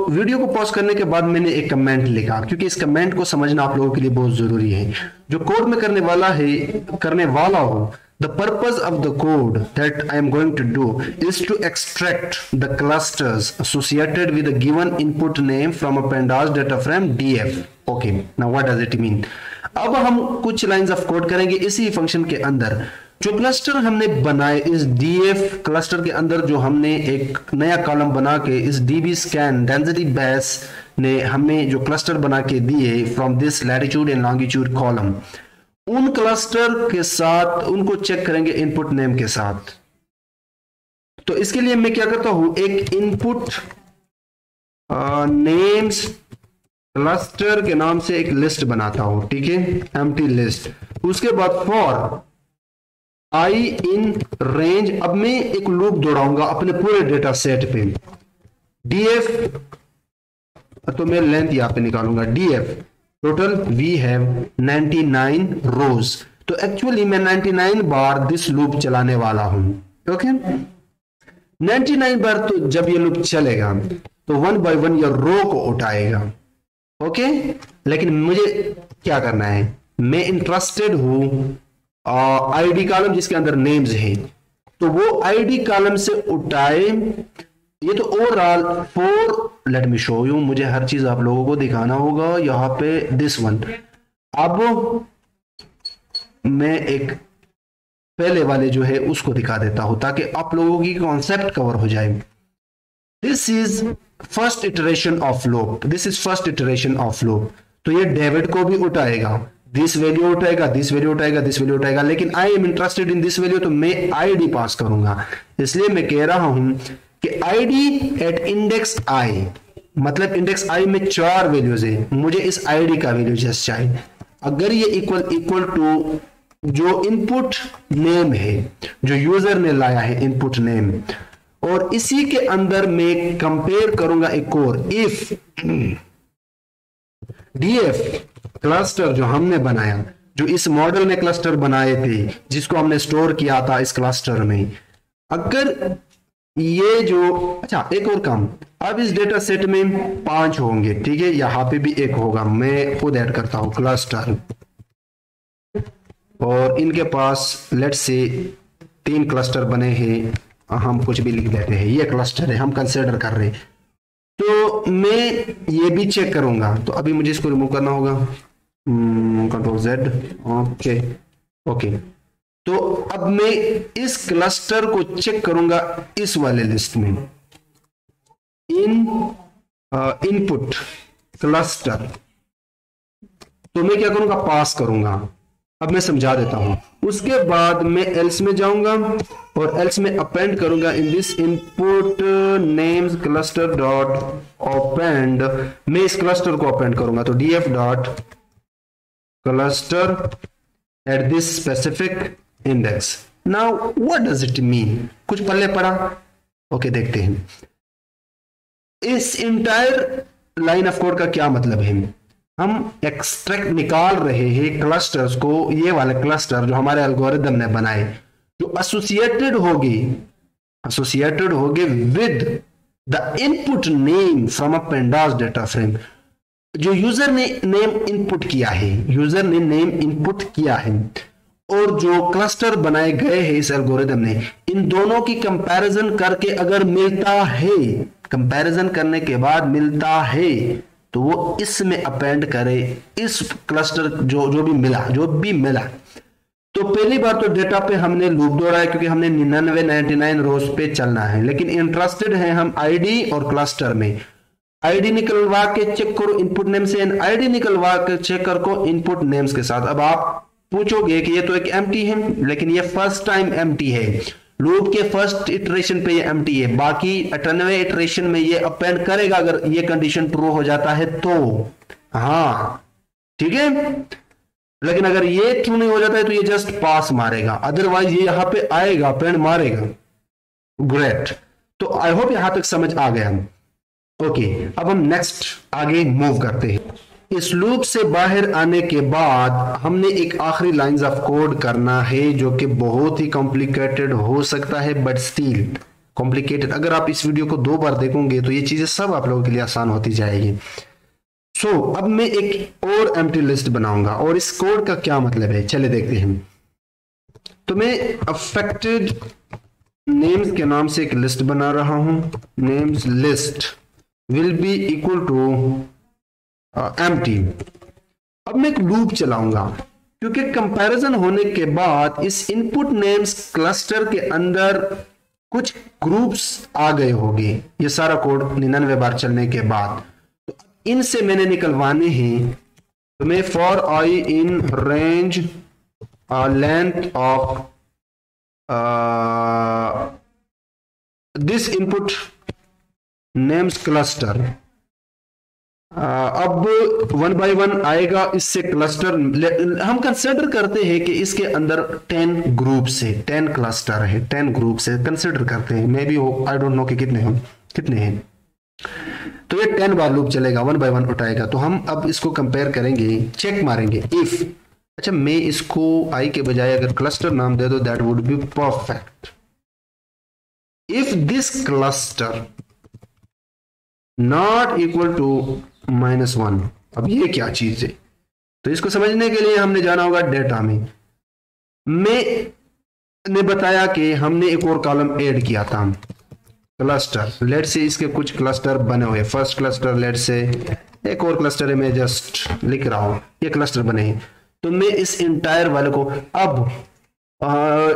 वीडियो को पॉज करने के बाद मैंने एक कमेंट लिखा, क्योंकि इस कमेंट को समझना आप लोगों के लिए बहुत जरूरी है। जो कोड में करने वाला हो, the purpose of the code that I am going to do is to extract the clusters associated with a given input name from a pandas data frame df. Okay, now what does it mean? अब हम कुछ lines of code करेंगे इसी function के अंदर। जो cluster हमने बनाए इस df क्लस्टर के अंदर, जो हमने एक नया कॉलम बना के इस db scan डेंसिटी बेस ने हमें जो क्लस्टर बना के दिए from this latitude and longitude column, उन क्लस्टर के साथ उनको चेक करेंगे इनपुट नेम के साथ। तो इसके लिए मैं क्या करता हूं, एक इनपुट नेम्स क्लस्टर के नाम से एक लिस्ट बनाता हूं, ठीक है, एम्प्टी लिस्ट। उसके बाद फॉर आई इन रेंज, अब मैं एक लूप दौड़ाऊंगा अपने पूरे डेटा सेट पे, डीएफ, तो मैं लेंथ यहां पे निकालूंगा, डीएफ टोटल वी हैव 99 रोज। तो एक्चुअली मैं 99 बार दिस लूप चलाने वाला हूं, ओके। 99 बार तो जब ये लूप चलेगा तो 1 बाय 1 ये रो को उठाएगा, ओके। लेकिन मुझे क्या करना है, मैं इंटरेस्टेड हूं आईडी कॉलम जिसके अंदर नेम्स हैं, तो वो आईडी कॉलम से उठाए। ये तो overall 4, late me show you, मुझे हर चीज आप लोगों को दिखाना होगा यहां पे, दिस वन। अब मैं एक पहले वाले जो है उसको दिखा देता हूं ताकि आप लोगों की कॉन्सेप्ट कवर हो जाए। This is first iteration of loop, this is first iteration of loop. तो ये डेविड को भी उठाएगा, दिस वैल्यू उठाएगा, दिस वैल्यू उठाएगा, दिस वैल्यू उठाएगा, लेकिन I am interested in this value, तो मैं आईडी पास करूंगा। इसलिए मैं कह रहा हूं कि आईडी एट इंडेक्स आई, मतलब इंडेक्स आई में 4 वैल्यूज है, मुझे इस आईडी का वैल्यू जस्ट चाहिए। अगर ये इक्वल टू जो इनपुट नेम है जो यूजर ने लाया है, इनपुट नेम, और इसी के अंदर मैं कंपेयर करूंगा एक और, इफ डीएफ क्लस्टर जो हमने बनाया, जो इस मॉडल में क्लस्टर बनाए थे जिसको हमने स्टोर किया था इस क्लस्टर में, अगर ये जो, अच्छा एक और काम, अब इस डेटा सेट में 5 होंगे, ठीक है, यहां पे भी एक होगा, मैं खुद ऐड करता हूं क्लस्टर, और इनके पास लेट्स से 3 क्लस्टर बने हैं, हम कुछ भी लिख देते हैं, ये क्लस्टर है हम कंसिडर कर रहे हैं। तो मैं ये भी चेक करूंगा, तो अभी मुझे इसको रिमूव करना होगा, कंट्रोल जेड, ओके ओके। तो अब मैं इस क्लस्टर को चेक करूंगा इस वाले लिस्ट में, इनपुट क्लस्टर, तो मैं क्या करूंगा, पास करूंगा। अब मैं समझा देता हूं, उसके बाद मैं एल्स में जाऊंगा और एल्स में अपेंड करूंगा in this input names cluster dot append, मैं इस क्लस्टर को अपेंड करूंगा, तो DF dot cluster at this specific index. Now what does it mean, कुछ पल्ले पड़ा, ओके देखते हैं इस इंटायर लाइन ऑफ कोड का क्या मतलब है। हम एक्सट्रैक्ट निकाल रहे हैं क्लस्टर्स को, ये वाले क्लस्टर जो हमारे एल्गोरिदम ने बनाए, जो एसोसिएटेड होगे with the input name from a pandas data frame, जो यूजर ने नेम इनपुट किया है, यूजर ने नेम इनपुट किया है, और जो क्लस्टर बनाए गए हैं इस एल्गोरिदम ने, इन दोनों की कंपैरिजन करके अगर मिलता है, कंपैरिजन करने के बाद मिलता है, तो वो इसमें अपेंड करे इस क्लस्टर जो भी मिला। तो पहली बार तो डेटा पे हमने लूप दौड़ा है क्योंकि हमने 99 रोज पे चलना है, लेकिन इंटरेस्टेड है हम आईडी और क्लस्टर में। आईडी निकलवा के चेक करो इनपुट नेम से, आईडी निकलवा के चेक करो इनपुट नेम्स के साथ। अब आप पूछोगे कि ये तो एक एम्प्टी है, लेकिन ये फर्स्ट टाइम एम्प्टी है, लूप के फर्स्ट इटरेशन पे ये एम्प्टी है, बाकी 98 इटरेशन में ये अपेंड करेगा अगर ये कंडीशन ट्रू हो जाता है तो, हाँ ठीक है। लेकिन अगर ये ट्रू नहीं हो जाता है तो ये जस्ट पास मारेगा, अदरवाइज ये यहां पे आएगा अपेंड मारेगा। ग्रेट, तो आई होप यहां तक समझ आ गया। ओके, अब हम नेक्स्ट आगे मूव करते हैं। इस लूप से बाहर आने के बाद हमने एक आखिरी लाइंस ऑफ कोड करना है जो कि बहुत ही कॉम्प्लिकेटेड हो सकता है, बट स्टिल कॉम्प्लिकेटेड। अगर आप इस वीडियो को 2 बार देखोगे तो ये चीजें सब आप लोगों के लिए आसान होती जाएगी। सो अब मैं एक और एम्प्टी लिस्ट बनाऊंगा, और इस कोड का क्या मतलब है चले देखते हैं। तो मैं अफेक्टेड नेम्स के नाम से एक लिस्ट बना रहा हूं, names list will be equal to empty. अब मैं एक लूप चलाऊंगा क्योंकि कंपैरिजन होने के बाद इस इनपुट नेम्स क्लस्टर के अंदर कुछ ग्रुप्स आ गए होंगे, ये सारा कोड 99 बार चलने के बाद। तो इनसे मैंने निकलवाने हैं, तो मैं for I in range length of this input names cluster. अब 1 बाय 1 आएगा इससे क्लस्टर। हम कंसिडर करते हैं कि इसके अंदर 10 ग्रुप्स है, 10 क्लस्टर है, 10 ग्रुप्स है, कंसिडर करते हैं। मे बी हो, आई डोंट नो कि कितने हैं। तो ये 10 बार लूप चलेगा, 1 बाय 1 उठाएगा। तो हम अब इसको कंपेयर करेंगे, चेक मारेंगे इफ, अच्छा मैं इसको आई के बजाय अगर क्लस्टर नाम दे दो, that would be perfect. If this cluster not equal to -1, अब ये क्या चीज है? तो इसको समझने के लिए हमने जाना होगा डेटा में। मैंने बताया कि हमने एक और कॉलम ऐड किया था, क्लस्टर। लेट से इसके कुछ क्लस्टर बने हुए, फर्स्ट क्लस्टर, लेट से एक और क्लस्टर है, मैं जस्ट लिख रहा हूं, ये क्लस्टर बने हैं। तो मैं इस इंटायर वाले को, अब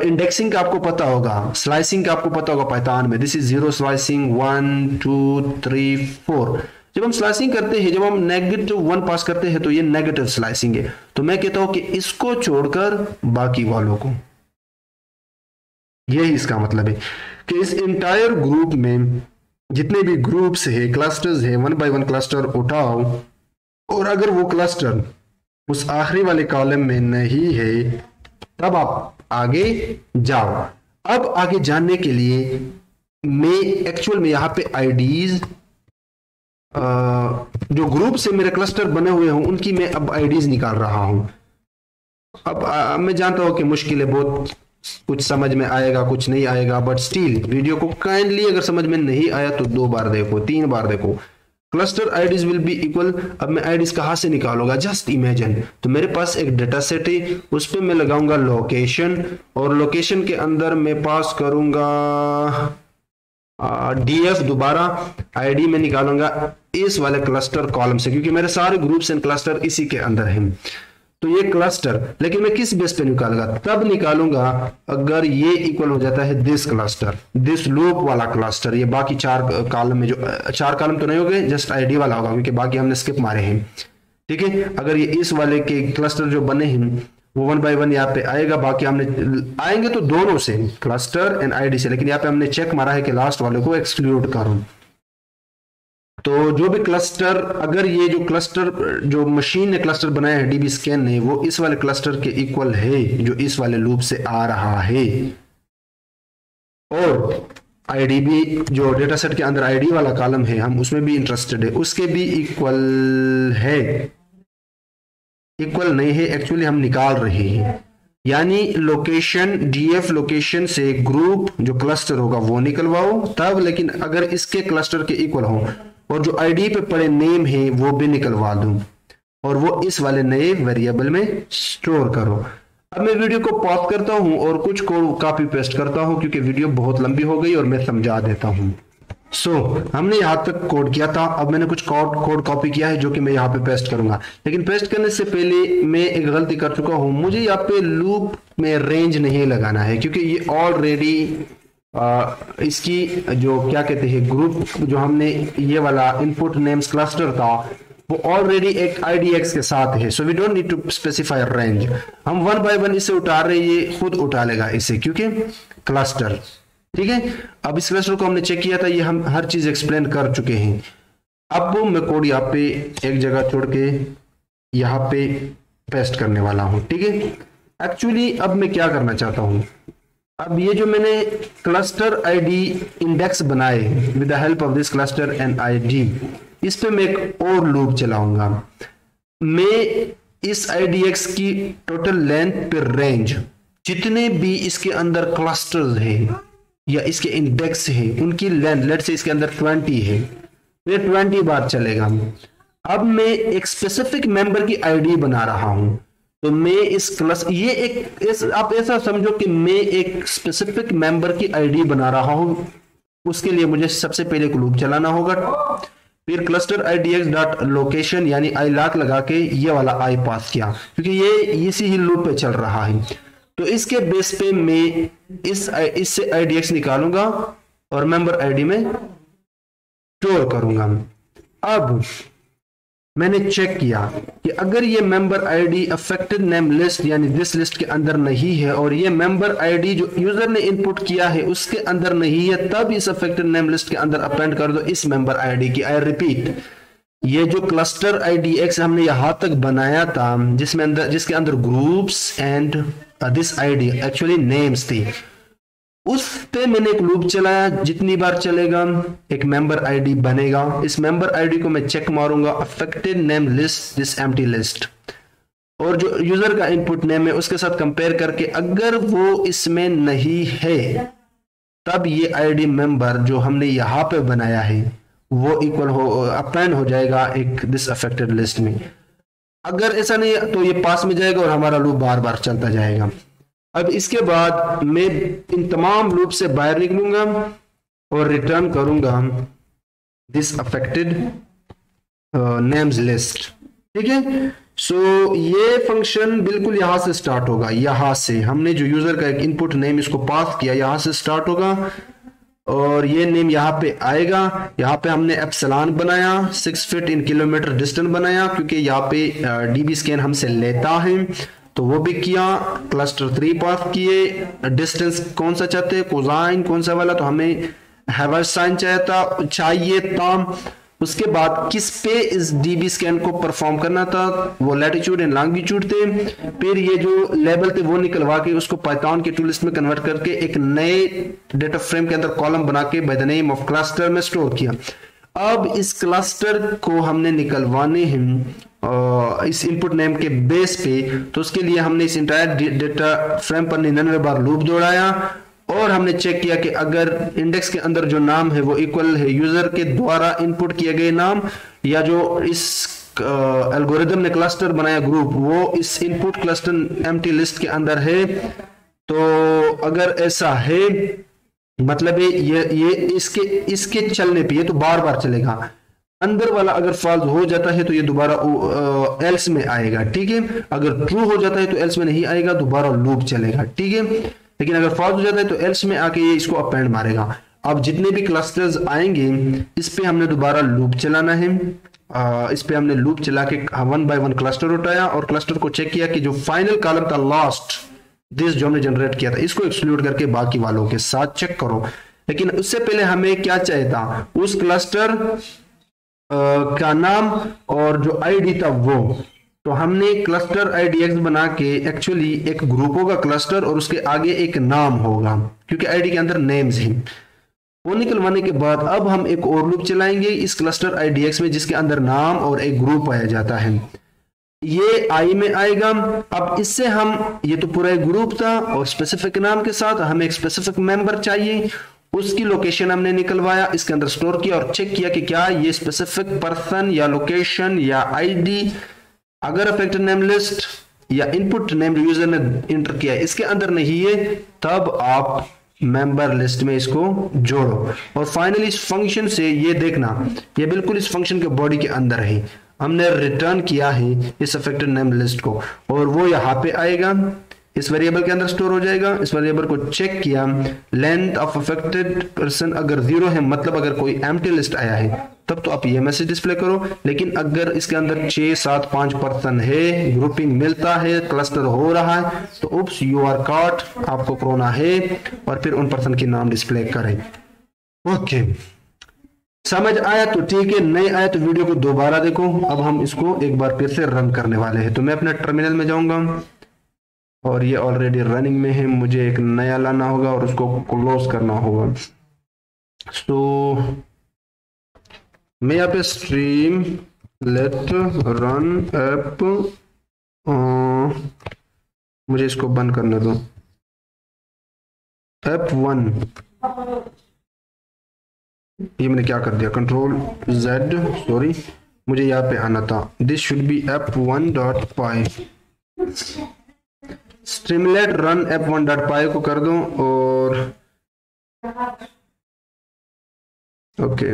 इंडेक्सिंग का आपको पता होगा, स्लाइसिंग का आपको पता होगा पाइथन में, दिस इज 0 स्लाइसिंग, 1 2 3 4। जब हम स्लाइसिंग करते हैं, जब हम -1 पास करते हैं तो ये नेगेटिव स्लाइसिंग है। तो मैं कहता हूं कि इसको छोड़कर बाकी वालों को, यही इसका मतलब है कि इस इंटायर ग्रुप में जितने भी ग्रुप्स है, क्लस्टर्स है, 1 बाय 1 क्लस्टर उठाओ, और अगर वो क्लस्टर उस आखिरी वाले कॉलम में नहीं है तब आप आगे जाओ। अब आगे जानने के लिए मैं एक्चुअल में यहां पे आईडीज, जो ग्रुप से मेरे क्लस्टर बने हुए हों उनकी मैं अब आईडीज निकाल रहा हूं। अब मैं जानता हूं कि मुश्किल है बहुत, कुछ समझ में आएगा कुछ नहीं आएगा, बट स्टिल वीडियो को काइंडली, अगर समझ में नहीं आया तो 2 बार देखो, 3 बार देखो। Cluster IDs will be equal, अब मैं आईडीज कहां से निकालूंगा, जस्ट इमेजिन। तो मेरे पास एक डेटा सेट है, उस पर मैं लगाऊंगा लोकेशन, और लोकेशन के अंदर मैं पास करूंगा डीएफ, दोबारा आईडी में निकालूंगा इस वाले क्लस्टर कॉलम से, क्योंकि मेरे सारे ग्रुप्स एंड क्लस्टर इसी के अंदर हैं। तो ये क्लस्टर, लेकिन मैं किस बेस पे निकालूंगा, तब निकालूंगा अगर ये इक्वल हो जाता है दिस क्लस्टर, दिस लूप वाला क्लस्टर। ये बाकी 4 कॉलम में, जो 4 कॉलम तो नहीं हो गए, जस्ट आईडी वाला होगा क्योंकि बाकी हमने स्किप मारे हैं, ठीक है। अगर ये इस वाले के क्लस्टर जो बने हैं वो 1 बाय 1 यहाँ पे आएगा, बाकी हमने आएंगे तो दोनों से, क्लस्टर एंड आईडी से, लेकिन यहाँ पे हमने चेक मारा है कि लास्ट वाले को एक्सक्लूड करूं। तो जो भी क्लस्टर, अगर ये जो क्लस्टर जो मशीन ने क्लस्टर बनाया है डीबी स्कैन ने, वो इस वाले क्लस्टर के इक्वल है जो इस वाले लूप से आ रहा है, और आईडीबी जो डेटा सेट के अंदर आईडी वाला कॉलम है, हम उसमें भी इंटरेस्टेड है, उसके भी इक्वल है, इक्वल नहीं है एक्चुअली, हम निकाल रहे हैं। यानी लोकेशन, डीएफ लोकेशन से ग्रुप जो क्लस्टर होगा वो निकलवाओ तब, लेकिन अगर इसके क्लस्टर के इक्वल हो और जो आईडी पे पड़े नेम है वो भी निकलवा दूं, और वो इस वाले नए वेरिएबल में स्टोर करो। अब मैं वीडियो को पॉज करता हूं और कुछ कोड कॉपी पेस्ट करता हूं, क्योंकि वीडियो बहुत लंबी हो गई, और मैं समझा देता हूं। हमने यहां तक कोड किया था, अब मैंने कुछ कोड कॉपी किया है जो कि मैं यहां पे पेस्ट करूंगा। लेकिन पेस्ट करने से पहले मैं एक गलती कर चुका हूं, मुझे यहाँ पे लूप में रेंज नहीं लगाना है, क्योंकि ये ऑलरेडी इसकी जो क्या कहते हैं ग्रुप, जो हमने ये वाला इनपुट नेम्स क्लस्टर था वो ऑलरेडी एक IDX के साथ है। So we don't need to specify range. हम 1 बाय 1 इसे उठा रहे, ये खुद उठा लेगा इसे, क्योंकि क्लस्टर, ठीक है। अब इस क्लस्टर को हमने चेक किया था, ये हम हर चीज एक्सप्लेन कर चुके हैं। अब मैं कोड यहाँ पे एक जगह छोड़ के यहाँ पे पेस्ट करने वाला हूँ, ठीक है। एक्चुअली अब मैं क्या करना चाहता हूँ, अब ये जो मैंने क्लस्टर आईडी इंडेक्स बनाए with the help of this cluster and ID, इस पे मैं एक और लूप चलाऊंगा। मैं इस IDX की टोटल लेंथ पे रेंज, जितने भी इसके अंदर क्लस्टर्स है या इसके इंडेक्स है, उनकी लेंथ, लेट से इसके अंदर 20 है, ये 20 बार चलेगा। अब मैं एक स्पेसिफिक मेंबर की आईडी बना रहा हूं, तो मैं इस क्लास, ये एक आप ऐसा समझो कि मैं एक स्पेसिफिक मेंबर की आईडी बना रहा हूं। उसके लिए मुझे सबसे पहले एक लूप चलाना होगा, फिर क्लस्टर IDX डॉट लोकेशन यानी आई लॉक लगा के ये वाला आई पास किया, क्योंकि ये इसी ही लूप पे चल रहा है। तो इसके बेस पे मैं इससे IDX निकालूंगा और मेंबर आईडी में स्टोर करूंगा। अब मैंने चेक किया कि अगर ये member ID affected name list यानी दिस लिस्ट के अंदर नहीं है और ये मेंबर आईडी जो यूजर ने इनपुट किया है उसके अंदर नहीं है, तब इस अफेक्टेड नेम लिस्ट के अंदर अपेंड कर दो इस मेंबर आईडी की। आई रिपीट, ये जो क्लस्टर IDX हमने यहां तक बनाया था जिसके अंदर groups and this ID actually names थी, उस पे मैंने एक लूप चलाया। जितनी बार चलेगा एक मेंबर आईडी बनेगा। इस मेंबर आईडी को मैं चेक मारूंगा affected name list this empty list, और जो यूजर का इनपुट नेम है उसके साथ कंपेयर करके अगर वो इसमें नहीं है तब ये आईडी मेंबर जो हमने यहां पे बनाया है वो इक्वल हो अपेंड हो जाएगा एक दिस अफेक्टेड लिस्ट में। अगर ऐसा नहीं है तो ये पास में जाएगा और हमारा लूप बार बार चलता जाएगा। अब इसके बाद मैं इन तमाम लूप से बाहर निकलूंगा और रिटर्न करूंगा दिस अफेक्टेड नेम्स लिस्ट। ठीक है, सो ये फंक्शन बिल्कुल यहां से स्टार्ट होगा। यहां से हमने जो यूजर का एक इनपुट नेम इसको पास किया यहां से स्टार्ट होगा और ये नेम यहाँ पे आएगा। यहाँ पे हमने एप्सिलॉन बनाया, 6 फीट इन किलोमीटर डिस्टेंस बनाया क्योंकि यहाँ पे डीबी स्कैन हमसे लेता है, तो वो भी किया। क्लस्टर 3 पास किए। डिस्टेंस कौन सा चाहते हैं, कोसाइन कौन सा वाला, तो हमें हैवर्साइन चाहिए था। उसके बाद किस पे इस डीबी स्कैन को परफॉर्म करना था, वो लैटिट्यूड एंड लॉन्गिट्यूड थे। फिर ये जो लेवल थे वो निकलवा के उसको पाइथन के टूल लिस्ट में कन्वर्ट करके एक नए डेटा फ्रेम के अंदर कॉलम बना के by the name of cluster में स्टोर किया। अब इस क्लस्टर को हमने निकलवाने हैं इस इनपुट नेम के बेस पे, तो उसके लिए हमने इस इंटायर डेटा फ्रेम पर 99 बार लूप दौड़ाया और हमने चेक किया कि अगर इंडेक्स के अंदर जो नाम है वो इक्वल है यूजर के द्वारा इनपुट किए गए नाम, या जो इस एल्गोरिदम ने क्लस्टर बनाया ग्रुप वो इस इनपुट क्लस्टर एम्प्टी लिस्ट के अंदर है। तो अगर ऐसा है मतलब ये इसके चलने पे ये तो बार बार चलेगा। अंदर वाला अगर फॉल्स हो जाता है तो ये दोबारा एल्स में आएगा। ठीक है, अगर ट्रू हो जाता है तो एल्स में नहीं आएगा, दोबारा लूप चलेगा। ठीक है, लेकिन अगर फॉल्स हो जाता है तो एल्स में आके ये इसको अपेंड मारेगा। अब जितने भी क्लस्टर्स आएंगे इस पे हमने दोबारा लूप चलाना है। इस पे हमने लूप चला के 1 बाय 1 क्लस्टर उठाया और क्लस्टर को चेक किया कि जो फाइनल कॉलम था लास्ट दिस जो हमने जनरेट किया था इसको एक्सक्लूड करके बाकी वालों के साथ चेक करो। लेकिन उससे पहले हमें क्या चाहिए था, उस क्लस्टर का नाम और जो आईडी था वो, तो हमने क्लस्टर IDX बना के एक्चुअली एक ग्रुप होगा क्लस्टर और उसके आगे एक नाम होगा क्योंकि आईडी के अंदर नेम्स हैं। वो निकलवाने के बाद अब हम एक और लूप चलाएंगे इस क्लस्टर IDX में जिसके अंदर नाम और एक ग्रुप पाया जाता है। ये आई में आएगा। अब इससे हम ये तो पूरा एक ग्रुप था और स्पेसिफिक नाम के साथ हमें एक स्पेसिफिक मेंबर चाहिए, उसकी लोकेशन हमने निकलवाया, इसके अंदर स्टोर किया और चेक किया कि क्या ये स्पेसिफिक पर्सन या लोकेशन या आईडी अगर अफेक्टेड नेम लिस्ट या इनपुट नेम यूजर ने इंटर किया इसके अंदर नहीं है, तब आप मेंबर लिस्ट में इसको जोड़ो। और फाइनली इस फंक्शन से ये देखना, ये बिल्कुल इस फंक्शन के बॉडी के अंदर है, हमने रिटर्न किया है इस अफेक्टेड नेम लिस्ट को और वो यहाँ पे आएगा, इस वेरिएबल के अंदर स्टोर हो जाएगा। इस वेरिएबल को चेक किया, लेंथ ऑफ अफेक्टेड पर्सन अगर 0 है मतलब अगर कोई एम्प्टी लिस्ट आया है तब तो आप ये मैसेज डिस्प्ले करो। लेकिन अगर इसके अंदर 6 7 5 पर्सन है, ग्रुपिंग मिलता है, क्लस्टर हो रहा है, तो उप्स यू आर कॉट, आपको कोरोना है, और फिर उन पर्सन के नाम डिस्प्ले करें। ओके, समझ आया तो ठीक है, नहीं आया तो वीडियो को दोबारा देखो। अब हम इसको एक बार फिर से रन करने वाले हैं। तो मैं अपने टर्मिनल में जाऊंगा और ये ऑलरेडी रनिंग में है, मुझे एक नया लाना होगा और उसको क्लोज करना होगा। तो मैं यहाँ पे स्ट्रीम लेट रन ऐप, मुझे इसको बंद करने दो, ऐप 1, ये मैंने क्या कर दिया, Ctrl+Z, सॉरी मुझे यहाँ पे आना था, this should be app1.py, Streamlit run app1.py को कर दो और ओके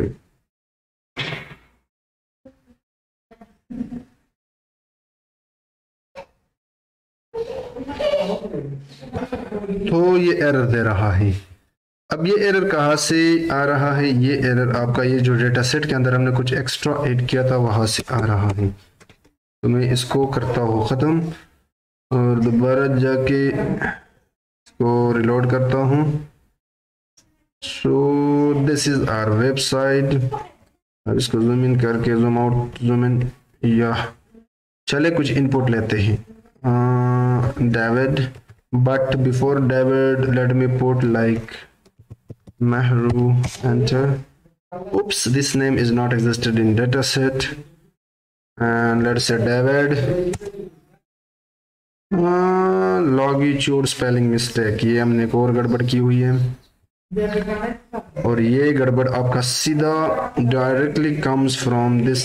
तो ये एरर दे रहा है। अब ये एरर कहाँ से आ रहा है? ये एरर आपका ये जो डेटा सेट के अंदर हमने कुछ एक्स्ट्रा ऐड किया था वहां से आ रहा है। तो मैं इसको करता हूँ ख़त्म और दोबारा जाके इसको रिलोड करता हूँ। So this is our website. अब इसको जूम इन करके जूम आउट जूम इन, या चले कुछ इनपुट लेते हैं। David, but before David let me put like Mahru, enter. Oops, this name is not existed in dataset. And let's say David. Longitude spelling mistake, ये हमने एक और गड़बड़ की हुई है और ये गड़बड़ आपका सीधा डायरेक्टली कम्स फ्रॉम दिस,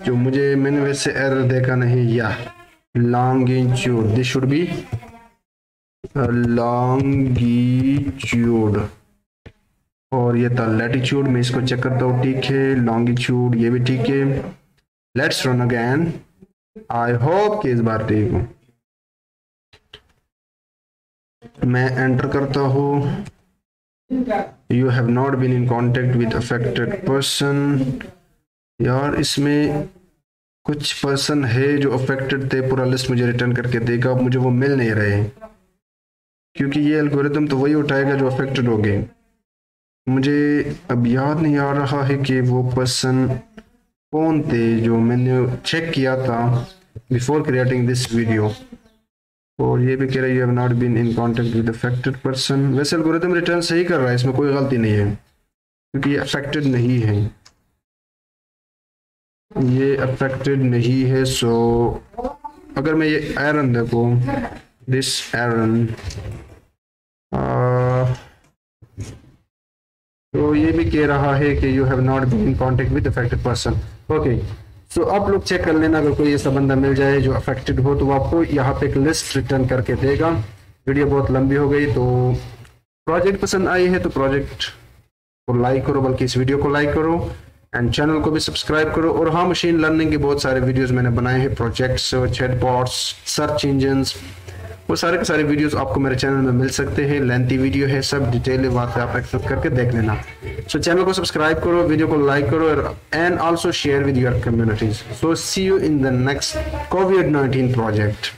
जो मैंने वैसे एरर देखा नहीं, या longitude, this should be longitude और ये था लैटिट्यूड। मैं इसको चेक करता हूँ, ठीक है। लॉन्गिट्यूड ये भी ठीक है। Let's run again, I hope कि इस बार ठीक हूँ। मैं एंटर करता हूँ, you have not been in contact with affected person. यार इसमें कुछ पर्सन है जो अफेक्टेड थे, पूरा लिस्ट मुझे रिटर्न करके देगा, अब मुझे वो मिल नहीं रहे क्योंकि ये एल्गोरिथम तो वही उठाएगा जो अफेक्टेड हो गए। मुझे अब याद नहीं आ रहा है कि वो पर्सन कौन थे जो मैंने चेक किया था बिफोर क्रिएटिंग दिस वीडियो। और ये भी कह रहा है you have not been in contact with affected person. वैसे एल्गोरिथम रिटर्न सही कर रहा है, इसमें कोई गलती नहीं है क्योंकि ये अफेक्टेड नहीं है, ये अफेक्टेड नहीं है। सो अगर मैं ये एरन देखो, दिस एरन, तो ये भी कह रहा है कि you have not been in contact with affected person. Okay, so आप लोग चेक कर लेना, अगर कोई ऐसा बंदा मिल जाए जो अफेक्टेड हो तो वो आपको यहाँ पे एक लिस्ट रिटर्न करके देगा। वीडियो बहुत लंबी हो गई, तो प्रोजेक्ट पसंद आई है तो प्रोजेक्ट को लाइक करो, बल्कि इस वीडियो को लाइक करो एंड चैनल को भी सब्सक्राइब करो। और हाँ, मशीन लर्निंग के बहुत सारे वीडियोस मैंने बनाए हैं, प्रोजेक्ट्स, चैटबॉट्स, सर्च इंजन्स, वो सारे के सारे वीडियोस आपको मेरे चैनल में मिल सकते हैं। लेंथी वीडियो है, सब डिटेल है, वहाँ पे आप एक्सेस करके देख लेना। सो चैनल को सब्सक्राइब करो, वीडियो को लाइक करो and also share with your communities. So see you in the next COVID-19 project.